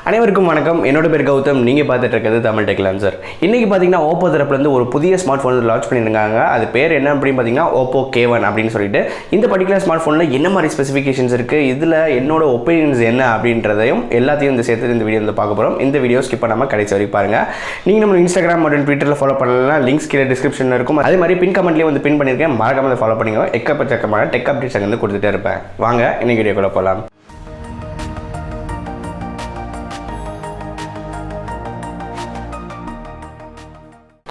அனைவருக்கும் வணக்கம். என்னோட பேர் கௌதம். நீங்கள் பார்த்துட்டு இருக்கிறது தமிழ் டெக் லான்சர். இன்றைக்கி பார்த்தீங்கன்னா ஓப்போ தரப்புலேருந்து ஒரு புதிய ஸ்மார்ட் ஃபோன் லான்ச் பண்ணியிருக்காங்க. அது பேர் என்ன அப்படின்னு பார்த்தீங்கன்னா ஓப்போ K1 அப்படின்னு சொல்லிட்டு. இந்த பர்டிகுலர் ஸ்மார்ட் ஃபோனில் என்ன மாதிரி ஸ்பெசிஃபிகேஷன்ஸ் இருக்குது, இதில் என்னோட ஒப்பீனியன்ஸ் என்ன அப்படின்றதையும் எல்லாத்தையும் இந்த சேர்த்து இந்த வீடியோ வந்து பார்க்க போகிறோம். இந்த வீடியோ ஸ்கிப் பண்ணாமல் கடைசி வரைக்கும் பாருங்கள். நீங்கள் நம்ம இன்ஸ்டாகிராம் மற்றும் ட்விட்டரில் ஃபாலோ பண்ணலாம். லிங்க்ஸ் கீழே டிஸ்கிரிப்ஷனில் இருக்கும். அதே மாதிரி பின் கமெண்ட்லேயே வந்து பின் பண்ணியிருக்கேன். மறக்காம அதை ஃபாலோ பண்ணிக்கோ. எக்கப்பச்சக்கமான டெக் அப்டேட்ஸ் அங்கே வந்து கொடுத்துட்டே இருப்பேன். வாங்க இன்னைக்கு வீடியோக்குள்ளே போகலாம்.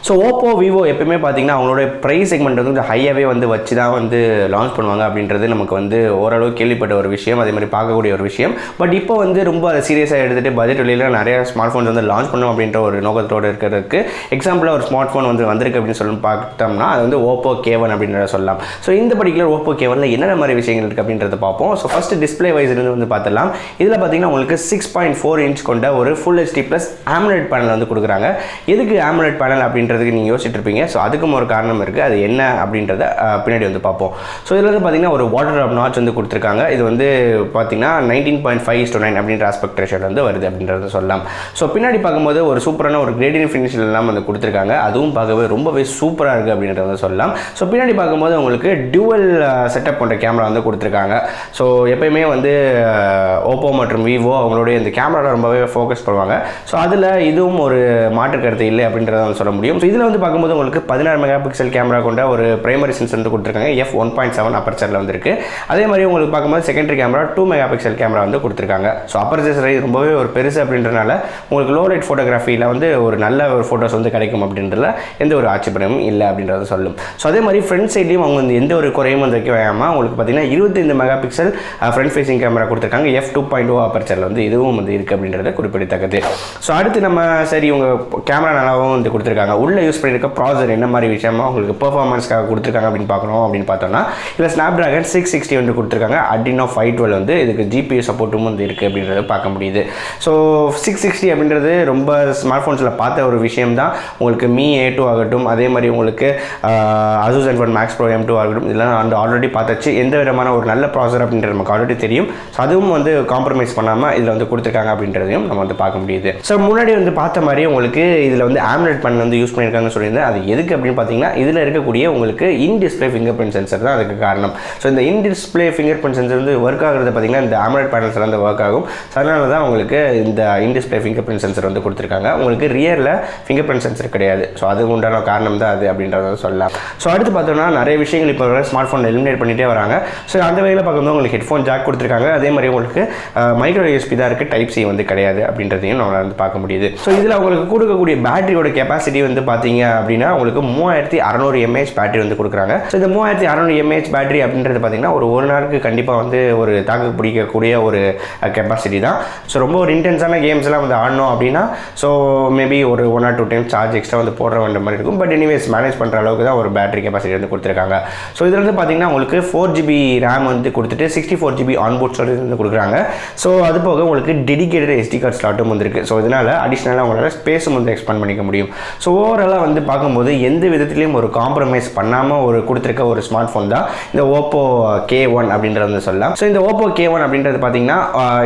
ஸோ ஓப்போ விவோ எப்பவுமே பார்த்தீங்கன்னா அவங்களோட ப்ரைஸ் செக்மெண்ட் வந்து கொஞ்சம் ஹையாகவே வந்து வச்சு தான் வந்து லான்ச் பண்ணுவாங்க அப்படின்றது நமக்கு வந்து ஓரளவு கேள்விப்பட்ட ஒரு விஷயம், அதே மாதிரி பார்க்கக்கூடிய ஒரு விஷயம். பட் இப்போ வந்து ரொம்ப அதை சீரியஸாக எடுத்துகிட்டு பட்ஜெட் வெளியில் நிறைய ஸ்மார்ட் ஃபோன்ஸ் வந்து லான்ச் பண்ணணும் அப்படின்ற ஒரு நோக்கத்தோடு இருக்கிறதுக்கு எக்ஸாம்பிளாக ஒரு ஸ்மார்ட் ஃபோன் வந்து வந்திருக்கு அப்படின்னு சொல்லி பார்த்தோம்னா அது வந்து ஓப்போ K1 அப்படின்றத சொல்லலாம். ஸோ இந்த பர்டிகுலர் ஓப்போ K1 என்னென்ன மாதிரி விஷயங்கள் இருக்குது அப்படின்றத பார்ப்போம். ஸோ ஃபஸ்ட்டு டிஸ்பிளே வைஸ் இருந்து வந்து பார்த்துலாம். இதில் பார்த்தீங்கன்னா உங்களுக்கு 6.4 இன்ச் கொண்ட ஒரு full HD plus AMOLED panel வந்து கொடுக்குறாங்க. எதுக்கு AMOLED பேனல் அப்படின்றதுக்கு நீங்கள் யோசிச்சுட்டு இருப்பீங்க. ஸோ அதுக்கும் ஒரு காரணம் இருக்குது. அது என்ன அப்படின்றத பின்னாடி வந்து பார்ப்போம். ஸோ இதில் வந்து பார்த்தீங்கன்னா ஒரு வாட்டர் ட்ராப் நாட்ச் வந்து கொடுத்துருக்காங்க. இது வந்து பார்த்தீங்கன்னா 19.5:9 அப்படின்ற ஆஸ்பெக்ட் ரேஷியோவில் வந்து வருது அப்படின்றத சொல்லலாம். ஸோ பின்னாடி பார்க்கும்போது ஒரு சூப்பரான ஒரு கிரேடியன்ட் ஃபினிஷில் எல்லாம் வந்து கொடுத்துருக்காங்க. அதுவும் பார்க்கவே ரொம்பவே சூப்பராக இருக்குது அப்படின்றத சொல்லலாம். ஸோ பின்னாடி பார்க்கும்போது உங்களுக்கு டியூவல் செட்டப் பண்ணுற கேமரா வந்து கொடுத்துருக்காங்க. ஸோ எப்பயுமே வந்து ஓப்போ மற்றும் விவோ அவங்களுடைய இந்த கேமரா ரொம்பவே ஃபோக்கஸ் பண்ணுவாங்க. ஸோ அதில் இதுவும் ஒரு மாற்று கருத்து இல்லை அப்படின்றத வந்து சொல்ல முடியும். ஸோ இதில் வந்து பார்க்கும்போது உங்களுக்கு 16 மெகா பிக்சல் கேமரா கொண்ட ஒரு பிரைமரி சென்சர் வந்து கொடுத்துருக்காங்க. f1.7 அப்பர்ச்சரில் வந்துருக்கு. அதே மாதிரி உங்களுக்கு பார்க்கும்போது secondary camera 2 mega pixel camera வந்து கொடுத்துருக்காங்க. ஸோ அப்பர்ச்சர் சைஸ் ரொம்பவே ஒரு பெருசு அப்படின்றனால உங்களுக்கு லோ லைட் ஃபோட்டோகிராஃபியில் வந்து ஒரு நல்ல ஒரு ஃபோட்டோஸ் வந்து கிடைக்கும் அப்படின்றதுல எந்த ஒரு ஆட்சேபனமும் இல்லை அப்படின்றத சொல்லும். ஸோ அதே மாதிரி ஃப்ரண்ட் சைட்லையும் அவங்க வந்து எந்த ஒரு குறையும் வந்து வைக்க வேண்டாமல் உங்களுக்கு பார்த்தீங்கன்னா 25 mega pixel front facing camera கொடுத்துருக்காங்க. f2.0 அப்பர்ச்சரில் வந்து இதுவும் வந்து இருக்குது அப்படின்றத குறிப்பிடத்தக்கது. ஸோ அடுத்து நம்ம சரி உங்கள் கேமரா நல்லாவும் வந்து கொடுத்துருக்காங்க. உள்ள யூஸ் பண்ணியிருக்க ப்ராசர் என்ன மாதிரி விஷயமா உங்களுக்கு பெர்ஃபார்மன்ஸ்க்காக கொடுத்துருக்காங்க அப்படின்னு பார்க்கணும் அப்படின்னு பார்த்தோம்னா இல்லை ஸ்னாப்ட்ராகன் 660 வந்து கொடுத்துருக்காங்க. Adreno 512 வந்து இதுக்கு GPU சப்போர்ட்டும் வந்து இருக்குது அப்படின்றத பார்க்க முடியுது. ஸோ 660 அப்படின்றது ரொம்ப ஸ்மார்ட் ஃபோன்ஸில் பார்த்த ஒரு விஷயம் தான். உங்களுக்கு Mi A2 ஆகட்டும், அதே மாதிரி உங்களுக்கு Asus ZenFone Max Pro M2 ஆகட்டும், இதெல்லாம் வந்து ஆல்ரெடி பார்த்தாச்சு. எந்த விதமான ஒரு நல்ல ப்ராசர் அப்படின்றது நமக்கு ஆல்ரெடி தெரியும். ஸோ அதுவும் வந்து காம்ப்ரமைஸ் பண்ணாமல் இதில் வந்து கொடுத்துருக்காங்க அப்படின்றதையும் நம்ம வந்து பார்க்க முடியுது. ஸோ முன்னாடி வந்து பார்த்த மாதிரி உங்களுக்கு இதில் வந்து AMOLED பேனல் வந்து யூஸ் பண்ணியிருக்காங்கன்னு சொல்லியிருந்தேன். அது எதுக்கு அப்படின்னு பார்த்தீங்கன்னா இதில் இருக்கக்கூடிய உங்களுக்கு in display finger print sensor தான் அதுக்கு காரணம். ஸோ இந்த in display finger print sensor வந்து ஒர்க் ஆகுறது பார்த்தீங்கன்னா இந்த AMOLED பேனல்ஸ் வந்து ஒர்க் ஆகும். அதனால தான் உங்களுக்கு இந்த in display finger print sensor வந்து கொடுத்துருக்காங்க. உங்களுக்கு ரியரில் ஃபிங்கர் பிரிண்ட் சென்சர் கிடையாது. ஸோ அதுக்கு உண்டான காரணம் தான் அது அப்படின்றத சொல்லலாம். ஸோ அடுத்து பார்த்தோம்னா நிறைய விஷயங்கள் இப்போ ஸ்மார்ட் ஃபோன் எலிமினேட் பண்ணிகிட்டே வராங்க. ஸோ அந்த வகையில் பார்க்கும்போது உங்களுக்கு ஹெட்ஃபோன் ஜாக் கொடுத்துருக்காங்க. அதே மாதிரி உங்களுக்கு மைக்ரோ USB தான் இருக்குது, Type-C வந்து கிடையாது அப்படின்றதையும் நம்மளால் வந்து பார்க்க முடியுது. ஸோ இதில் உங்களுக்கு கொடுக்கக்கூடிய பேட்டரியோட கெப்பாசிட்டி வந்து பார்த்தீங்க அப்படின்னா உங்களுக்கு 3600 mAh பேட்டரி வந்து கொடுக்குறாங்க. ஸோ இந்த 3600 mAh பேட்டரி அப்படின்றது பார்த்தீங்கன்னா ஒரு நாளுக்கு கண்டிப்பாக வந்து ஒரு தாக்கு பிடிக்கக்கூடிய ஒரு கெப்பாசிட்டி தான். ஸோ ரொம்ப ஒரு இன்டென்ஸான கேம்ஸ்லாம் வந்து ஆடணும் அப்படின்னா ஸோ மேபி ஒரு 1 or 2 டைம்ஸ் சார்ஜ் எக்ஸ்ட்ரா வந்து போடுற வேண்டிய மாதிரி இருக்கும். பட் எனிவேஸ் மேனேஜ் பண்ணுற அளவுக்கு தான் ஒரு பேட்டரி கெப்பாசிட்டி வந்து கொடுத்துருக்காங்க. ஸோ இதில் வந்து பார்த்தீங்கன்னா உங்களுக்கு 4GB RAM வந்து கொடுத்துட்டு 64GB ஆன்போர்ட் ஸ்டோரேஜ் வந்து கொடுக்குறாங்க. ஸோ அது போக உங்களுக்கு டெடிகேட்டட் SD கார்டு ஸ்லாட்டும் வந்துருக்கு. ஸோ இதனால் அடிஷ்னலாக உங்களால் ஸ்பேஸும் வந்து எக்ஸ்பேண்ட் பண்ணிக்க முடியும். ஸோ ஓவராலாக வந்து பார்க்கும்போது எந்த விதத்துலையும் ஒரு காம்ப்ரமைஸ் பண்ணாமல் ஒரு கொடுத்துருக்க ஒரு ஸ்மார்ட் ஃபோன் தான் இந்த ஓப்போ K1 அப்படின்றது வந்து சொல்லலாம். ஸோ இந்த ஓப்போ K1 அப்படின்றது பார்த்தீங்கன்னா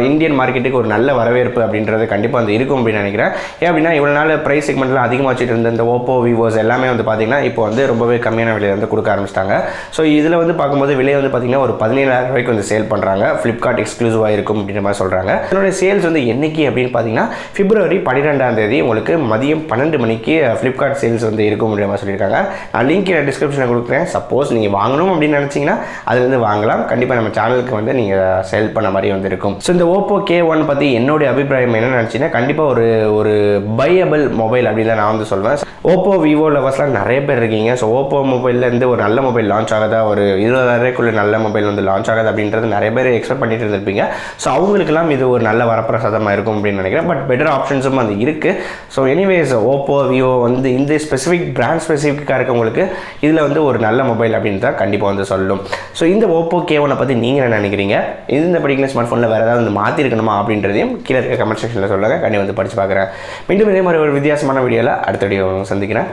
இந்தியன் மார்க்கெட்டுக்கு ஒரு நல்ல வரவேற்பு அப்படின்றது கண்டிப்பாக வந்து இருக்கும் அப்படின்னு நினைக்கிறேன். ஏன் அப்படின்னா இவ்வளோ நாள் ப்ரைஸ் செக்மெண்ட்டில் அதிகமாக வச்சுட்டு இருந்த இந்த ஓப்போ விவோஸ் எல்லாமே வந்து பார்த்தீங்கன்னா இப்போ வந்து ரொம்பவே கம்மியான விலையை வந்து கொடுக்க ஆரம்பிச்சிட்டாங்க. ஸோ இதில் வந்து பார்க்கும்போது விலை வந்து பார்த்தீங்கன்னா ஒரு 17,000 ரூபாய்க்கு வந்து சேல் பண்ணுறாங்க. ஃப்ளிப்கார்ட் எக்ஸ்க்ளூசிவாக இருக்கும் அப்படின்ற மாதிரி சொல்கிறாங்க. இதனுடைய சேல்ஸ் வந்து என்னைக்கு அப்படின்னு பார்த்தீங்கன்னா February 12 உங்களுக்கு மதியம் 12 மணிக்கு ஃப்ளிப்கார்ட் சேல்ஸ் வந்து இருக்கும் அப்படின்ற மாதிரி சொல்லியிருக்காங்க. நான் லிங்க் டிஸ்கிரிப்ஷனில் கொடுக்குறேன். சப்போஸ் நீங்கள் வாங்கணும் அப்படின்னு நினச்சிங்கன்னா அதுலேருந்து வாங்கலாம். கண்டிப்பாக நம்ம சேனலுக்கு வந்து நீங்கள் செல் பண்ண மாதிரி வந்து இருக்கும். ஸோ இந்த ஓப்போ K1 பற்றி என்னுடைய அபிப்பிராயம் என்ன நினச்சிங்கன்னா கண்டிப்பாக ஒரு பையபிள் மொபைல் அப்படின்னு நான் வந்து சொல்வேன். ஓப்போ விவோ லவர்ஸ்லாம் நிறைய பேர் இருக்கீங்க. ஸோ ஓப்போ மொபைல்லேருந்து ஒரு நல்ல மொபைல் லான்ச் ஆகாதா, ஒரு 20,000 நல்ல மொபைல் வந்து லான்ச் ஆகாது அப்படின்றது நிறைய பேர் எக்ஸ்பெக்ட் பண்ணிட்டு இருந்திருப்பீங்க. ஸோ அவங்களுக்குலாம் இது ஒரு நல்ல வரப்பிரசாதமாக இருக்கும் அப்படின்னு நினைக்கிறேன். பட் பெட்டர் ஆப்ஷன்ஸும் வந்து இருக்குது. ஸோ எனிவேஸ் ஓப்போ விவோ வந்து இந்த ஸ்பெசிஃபிக் பிராண்ட் ஸ்பெசிஃபிக்காக இருக்கவங்களுக்கு இதில் வந்து ஒரு நல்ல மொபைல் அப்படின்னு தான் கண்டிப்பாக வந்து சொல்லும். ஸோ இந்த ஓப்போ K1 பற்றி நீங்கள் என்ன நினைக்கிறீங்க? இந்த பர்டிகுலர் ஸ்மார்ட் ஃபோனில் வேறு ஏதாவது வந்து மாற்றிருக்கணுமா அப்படின்றதையும் கீழே இருக்க கமெண்ட் செக்ஷனில் சொல்லுங்கள். கண்டிப்பாக வந்து படித்து பார்க்குறேன். மீண்டும் இதே மாதிரி ஒரு வித்தியாசமான வீடியோவில் அடுத்த வீடியோ சந்திக்கிறேன்.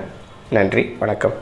நன்றி, வணக்கம்.